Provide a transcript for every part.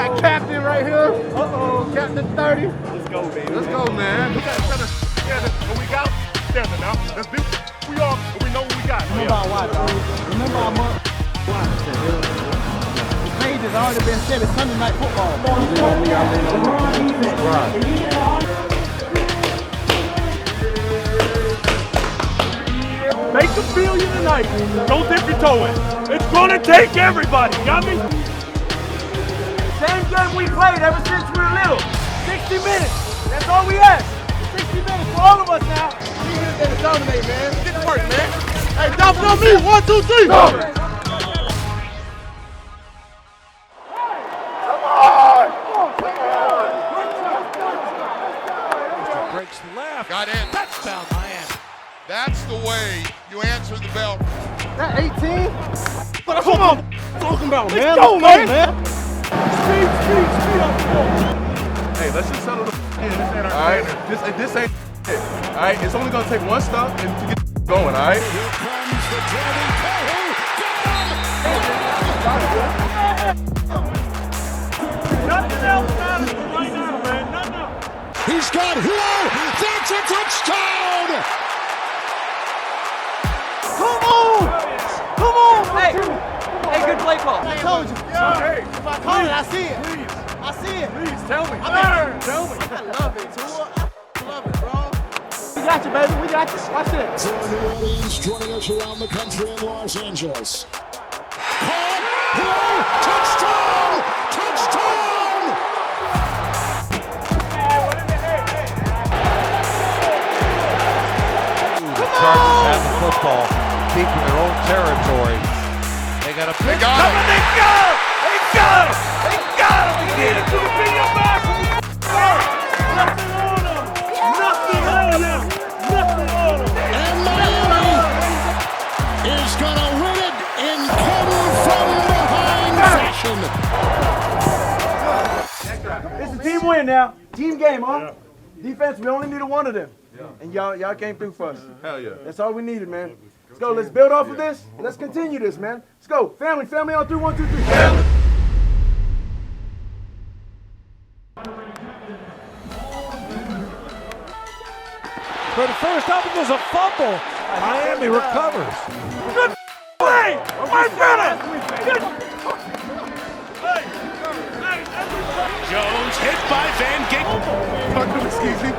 got Captain right here. Captain 30. Let's go, baby. Let's go, man. We got to set us together, and we got together now. Let's do we are, and we know what we got. Remember our why, dog. Remember our why. The page has already been set. It's Sunday Night Football. Make them feel you tonight. Don't dip your toe in. It's gonna take everybody. You got me? Same game we played ever since we were little. 60 minutes. That's all we ask. 60 minutes for all of us now. We here to dominate, man. Get to work, man. Hey, Dolphins on me. 1, 2, 3. Come on. Breaks left. Got in. Touchdown, Miami. That's the way you answer the bell. That 18? But come on. Talking about, man. Let's go, man. Speed up the ball. Hey, let's just settle the in. This ain't our All right, standard. this ain't it. All right, it's only gonna take one stop and to get going. All right. Here comes the driving Kohou. Nothing else matters right now, man. Nothing else. He's got Hua. That's a touchdown. Come on! Come on! Hey, good play call. I told you. Hey, If I call it, I see it. I see it. please tell me. Tell me. I love it, Tua. I love it, bro. We got you, baby. We got you. Watch this. From New Orleans, joining us around the country in Los Angeles. Caught. Hua. Touchdown! Touchdown! The Chargers have the football, keeping their own territory. They got a pick got coming. it. They got it. They got it. They got it. Get it to the video back. Nothing on them. Nothing on them. Nothing on them. And Miami is going to win it in come-from-behind fashion. It's a team win now. Team game, huh? Defense, we only needed one of them. And y'all came through for us. Hell yeah. That's all we needed, man. Let's go. Let's build off of this. Let's continue this, man. Let's go. Family on 3, 1, 2, 3. For the first time, there's a fumble. Miami recovers. Good play. My brother. Jones hit by Van Ginkel. Excuse me.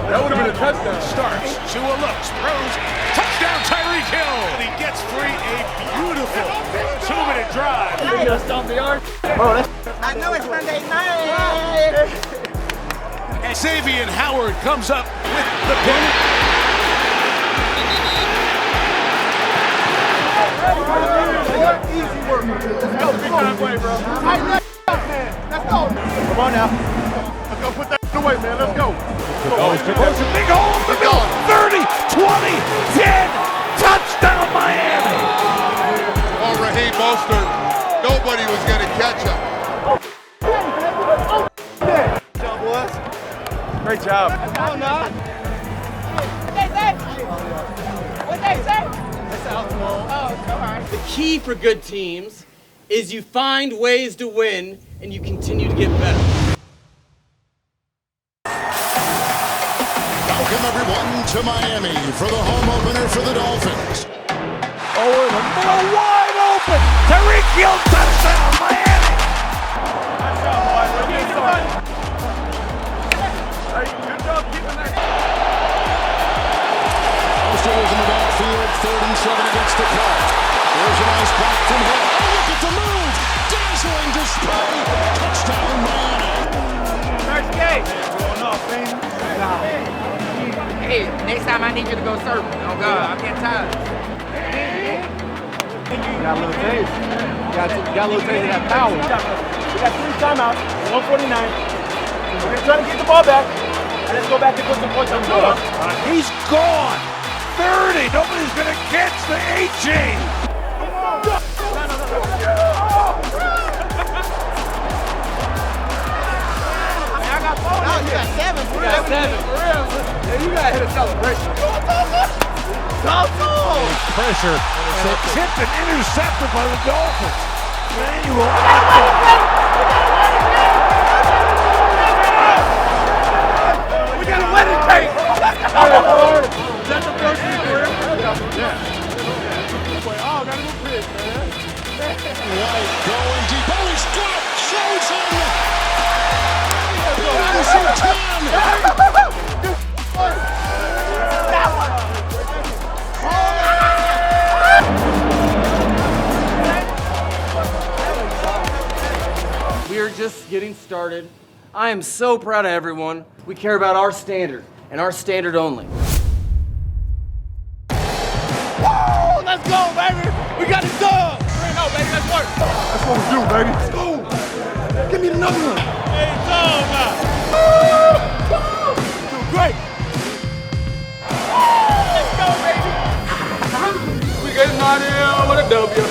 That would have been a touchdown. Starts. Shua looks. Throws. Touchdown, Tyreek Hill. And he gets free. A beautiful 2-minute drive. Just off the yard. Bro, I know it's Sunday night. And Xavier Howard comes up with the pin. Easy work. Let's go. Big time play, bro. Let's go. Come on now. Let's go put that away, man. Let's go. Goes a big hole in the middle. 30, 20, 10. Touchdown, Miami. Oh, Raheem Mostert. Nobody was going to catch him. Great job. Oh, no. What they say? That's alcohol. Oh, all right. The key for good teams is you find ways to win and you continue to get better. Welcome everyone to Miami for the home opener for the Dolphins. Oh, in the middle, wide open. Tyreek Hill, touchdown, Miami. Good job keeping that. Mostert was in the backfield, 3rd and 7 against the clock. There's a nice block from Hill. Oh, look at the move! Dazzling display! Touchdown, Miami! First game. Hey, next time I need you to go surfing. Oh, God, I'm getting tired. You got a little taste. You got a little taste of that power. We got 3 timeouts, 149. We're going to try to get the ball back. And let's go back and put some points on the board. He's gone. 30. Nobody's going to catch the 18. You got 7 for real. Yeah, you got to hit a celebration. Pressure. And a tipped and intercepted by the Dolphins. Manuel. we're just getting started. I am so proud of everyone. We care about our standard, and our standard only. Oh, let's go, baby. We got it done. 3-0, baby. Let's work. That's what we do, baby. Let's go. Give me another one. Hey, it's on now. Doing great. We getting out here with a W.